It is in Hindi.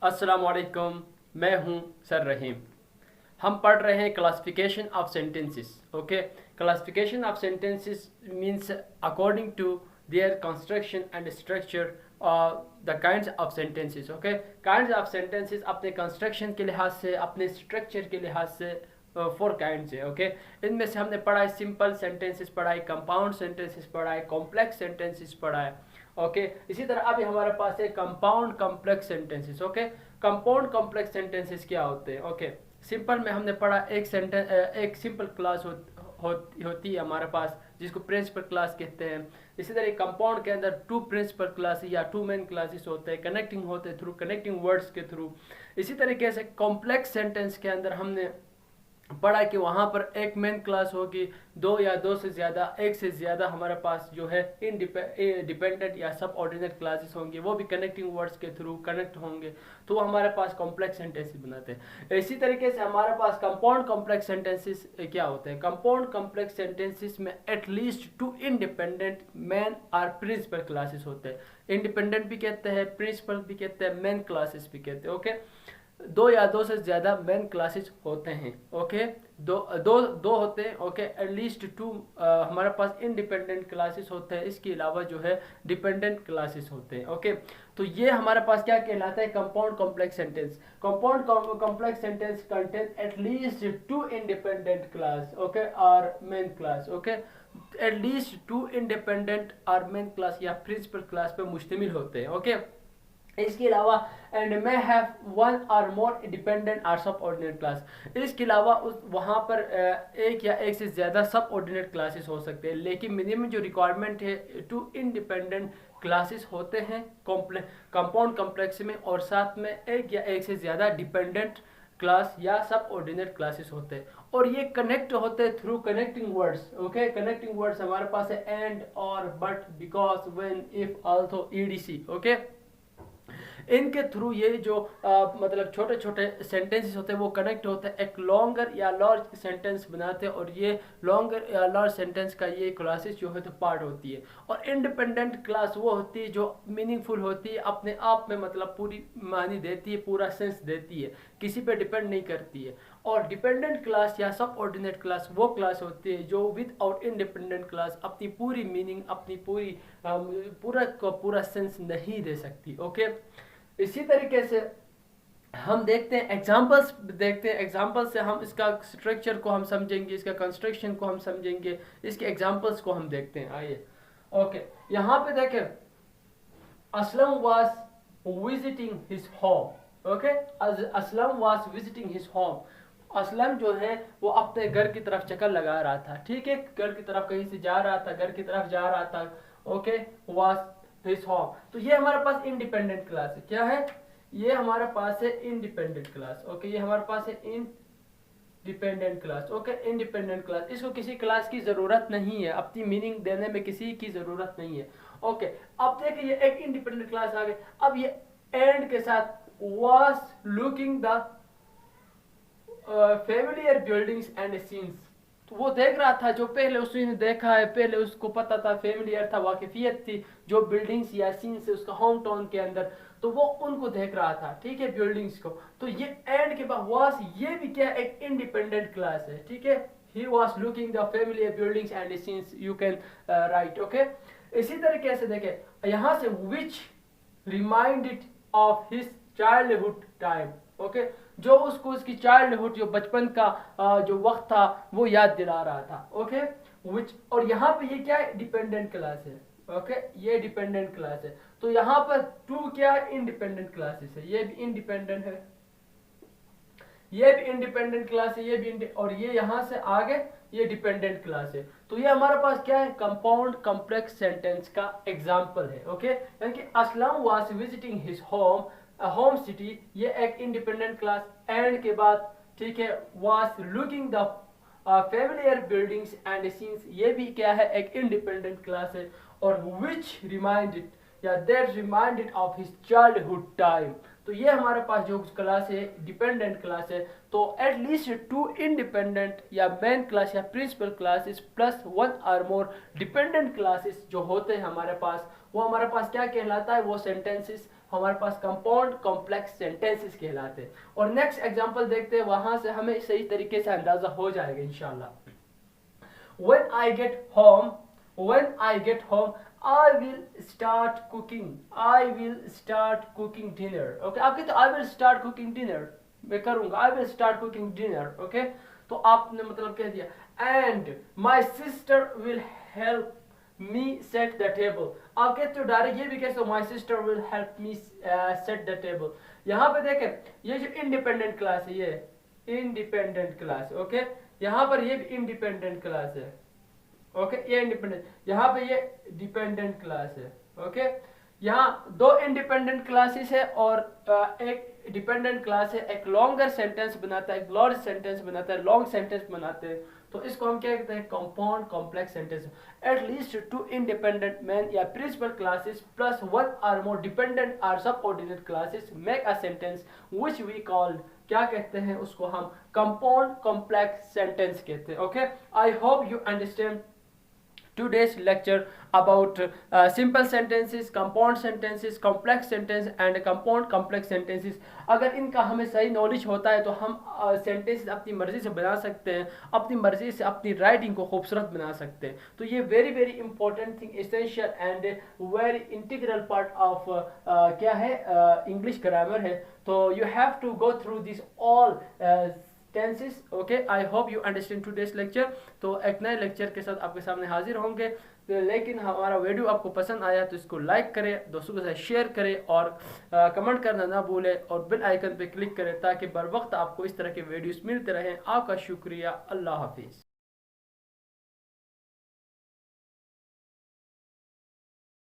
अस्सलामुअलैकुम, मैं हूं सर रहीम। हम पढ़ रहे हैं classification of sentences. Okay, classification of sentences means according to their construction and structure the kinds of sentences. Okay, kinds of sentences अपने कंस्ट्रक्शन के लिहाज से, अपने स्ट्रक्चर के लिहाज से फोर काइंड्स है। ओके, इनमें से हमने पढ़ा है सिंपल सेंटेंसेस, पढ़ा है कंपाउंड सेंटेंसेस, पढ़ा है कॉम्प्लेक्स सेंटेंसेस, पढ़ा है। ओके, इसी तरह अभी हमारे पास है compound complex sentences. Okay, compound complex sentences क्या होते हैं? ओके, सिंपल में हमने पढ़ा एक सेंटेंस, एक सिंपल क्लास होती है हमारे पास, जिसको प्रिंसिपल क्लास कहते हैं। इसी तरह कंपाउंड के अंदर टू प्रिंसिपल क्लासेस या टू मेन क्लासेस होते हैं, कनेक्टिंग होते हैं थ्रू कनेक्टिंग वर्ड्स के थ्रू। इसी तरीके से कॉम्प्लेक्स सेंटेंस के अंदर हमने पढ़ा कि वहाँ पर एक मेन क्लास होगी, दो या दो से ज़्यादा, एक से ज़्यादा हमारे पास जो है डिपेंडेंट या सब ऑर्डिनेट क्लासेस होंगे, वो भी कनेक्टिंग वर्ड्स के थ्रू कनेक्ट होंगे, तो हमारे पास कॉम्प्लेक्स सेंटेंसेस बनाते हैं। इसी तरीके से हमारे पास कंपाउंड कॉम्प्लेक्स सेंटेंसेस क्या होते हैं? कंपाउंड कॉम्प्लेक्स सेंटेंसेस में एटलीस्ट टू इंडिपेंडेंट मेन और प्रिंसिपल क्लासेस होते हैं। इंडिपेंडेंट भी कहते हैं, प्रिंसिपल भी कहते हैं, मेन क्लासेस भी कहते हैं। ओके, दो या दो से ज्यादा मेन क्लासेस होते हैं। ओके, दो दो दो होते हैं। ओके, एटलीस्ट टू हमारे पास इंडिपेंडेंट क्लासेस होते हैं, इसके अलावा जो है डिपेंडेंट क्लासेस होते हैं। ओके, तो ये हमारे पास क्या कहलाता है? Compound complex sentence. Compound complex sentence contain at least two independent clause, okay, और main clause. Okay, at least two independent और मेन क्लास या प्रिंसिपल क्लास पे मुश्तमिल होते हैं। ओके, इसके अलावा एंड मे हैव वन और मोर डिपेंडेंट और सब ऑर्डिनेट क्लास। इसके अलावा उस वहाँ पर एक या एक से ज़्यादा सब ऑर्डिनेट क्लासेस हो सकते हैं, लेकिन मिनिमम जो रिक्वायरमेंट है टू इंडिपेंडेंट क्लासेस होते हैं कंपाउंड कॉम्प्लेक्स में, और साथ में एक या एक से ज़्यादा डिपेंडेंट क्लास या सब ऑर्डिनेट क्लासेस होते हैं, और ये कनेक्ट होते हैं through connecting words. Okay, connecting words हमारे पास है एंड, और, but, because, when, if, also, EDC. Okay, इनके थ्रू ये जो मतलब छोटे छोटे सेंटेंसेस होते हैं वो कनेक्ट होते हैं, एक लॉन्गर या लार्ज सेंटेंस बनाते हैं, और ये लॉन्गर या लार्ज सेंटेंस का ये क्लासेस जो है तो पार्ट होती है। और इंडिपेंडेंट क्लास वो होती है जो मीनिंगफुल होती है, अपने आप में मतलब पूरी मानी देती है, पूरा सेंस देती है, किसी पे डिपेंड नहीं करती है। और डिपेंडेंट क्लास या सब ऑर्डिनेट क्लास वो क्लास होती है जो विद आउट इंडिपेंडेंट क्लास अपनी पूरी मीनिंग, अपनी पूरी पूरा सेंस नहीं दे सकती। ओके, इसी तरीके से हम देखते हैं एग्जांपल्स, देखते हैं एग्जांपल से हम इसका स्ट्रक्चर को हम समझेंगे, इसका कंस्ट्रक्शन को हम समझेंगे, इसके एग्जांपल्स को हम देखते हैं। आइए, ओके, यहाँ पे देखें, Aslam was visiting his home. Okay, Aslam was visiting his home. Aslam जो है वो अपने घर की तरफ चक्कर लगा रहा था, ठीक है, घर की तरफ कहीं से जा रहा था, घर की तरफ जा रहा था। ओके, वाज हिज होम, तो ये हमारे पास इंडिपेंडेंट क्लास है। क्या है? ये हमारे पास है इंडिपेंडेंट क्लास। ओके, ये हमारे पास है independent clause. Okay, independent class, इसको किसी क्लास की जरूरत नहीं है, अपनी मीनिंग देने में किसी की जरूरत नहीं है। ओके, अब देखिए ये एक इंडिपेंडेंट क्लास आ गई। अब ये एंड के साथ was looking the familiar buildings and scenes, तो वो देख रहा था जो पहले उसने देखा है, पहले उसको पता था, फेमिलियर था, वाकिफियत थी जो बिल्डिंग्स या सीन्स है उसका होम टाउन के अंदर, तो वो उनको देख रहा था, ठीक है, बिल्डिंग्स को। तो ये एंड के बाद वाज, ये भी क्या, एक इंडिपेंडेंट क्लास है, ठीक है। He was looking the familiar buildings and scenes, you can write. Okay, इसी तरीके से देखे यहाँ से which reminded of his childhood time. Okay, जो उसको उसकी चाइल्डहुड, जो बचपन का जो वक्त था वो याद दिला रहा था। ओके, विच, और यहाँ पे ये क्या है? डिपेंडेंट क्लास है। ओके, ये डिपेंडेंट क्लास है, तो यहाँ पर टू क्या, इंडिपेंडेंट क्लासेस है, ये भी इंडिपेंडेंट है, ये भी इंडिपेंडेंट क्लास है, ये भी और ये यहाँ से आगे ये डिपेंडेंट क्लास है। तो ये हमारे पास क्या है? कंपाउंड कॉम्प्लेक्स सेंटेंस का एग्जांपल है। ओके, यानी कि Aslam was visiting his home, home city, ये एक इंडिपेंडेंट क्लास। एंड के बाद, ठीक है, was looking the familiar buildings and scenes, ये भी क्या है? एक इंडिपेंडेंट क्लास है। और विच रिमाइंडेड या that reminded of his childhood time, तो ये हमारे पास जो क्लास है डिपेंडेंट क्लास है। तो एटलीस्ट टू इंडिपेंडेंट या मेन क्लास या प्रिंसिपल क्लासेस प्लस वन और मोर डिपेंडेंट क्लासेस जो होते हैं हमारे पास, वो हमारे पास क्या कहलाता है? वो सेंटेंसेस हमारे पास कंपाउंड कॉम्प्लेक्स सेंटेंसेस कहलाते हैं। और नेक्स्ट एग्जांपल देखते हैं, वहां से हमें सही तरीके से अंदाजा हो जाएगा इंशाल्लाह। When I get home, I will start cooking. I will start cooking dinner. Okay, आप कहते I will start cooking dinner. मैं करूँगा, I will start cooking dinner. Okay, तो आपने मतलब कह दिया। And my sister will help me set the table. आप कहते हो डायरेक्ट ये भी कह सकते हो, my sister will help me set the table. यहाँ पे देखें, ये जो इंडिपेंडेंट क्लास है, ये इंडिपेंडेंट क्लास, ओके, यहाँ पर ये भी इंडिपेंडेंट क्लास है, ओके, ये इंडिपेंडेंट, यहाँ पे ये डिपेंडेंट क्लास है, ओके। यहाँ दो इंडिपेंडेंट क्लासेस है और एक डिपेंडेंट क्लास है। एक लॉन्गर सेंटेंस बनाता है, एक लॉन्ग सेंटेंस बनाता है, लॉन्ग सेंटेंस बनाते हैं, तो इसको हम क्या कहते हैं, कंपाउंड कॉम्प्लेक्स सेंटेंस। एट लीस्ट टू इंडिपेंडेंट मैन या principal clauses plus one or more dependent or subordinate clauses make a sentence which we called, क्या कहते हैं उसको हम, कंपाउंड कॉम्प्लेक्स सेंटेंस कहते हैं। Okay, I hope you understand today's lecture about simple sentences, compound sentences, complex sentence and compound complex sentences। अगर इनका हमें सही नॉलेज होता है तो हम सेंटेंसेस अपनी मर्जी से बना सकते हैं, अपनी मर्जी से अपनी राइटिंग को खूबसूरत बना सकते हैं। तो ये very very important thing, essential and very integral part of क्या है, इंग्लिश ग्रामर है। तो you have to go through this all tenses. Okay, I hope you understand today's lecture. तो एक नए लेक्चर के साथ आपके सामने हाजिर होंगे। तो लेकिन हमारा वीडियो आपको पसंद आया तो इसको लाइक करें, दोस्तों के साथ शेयर करें और कमेंट करना ना भूलें और बेल आइकन पे क्लिक करें ताकि बर वक्त आपको इस तरह के वीडियोस मिलते रहें। आपका शुक्रिया, अल्लाह हाफिज़।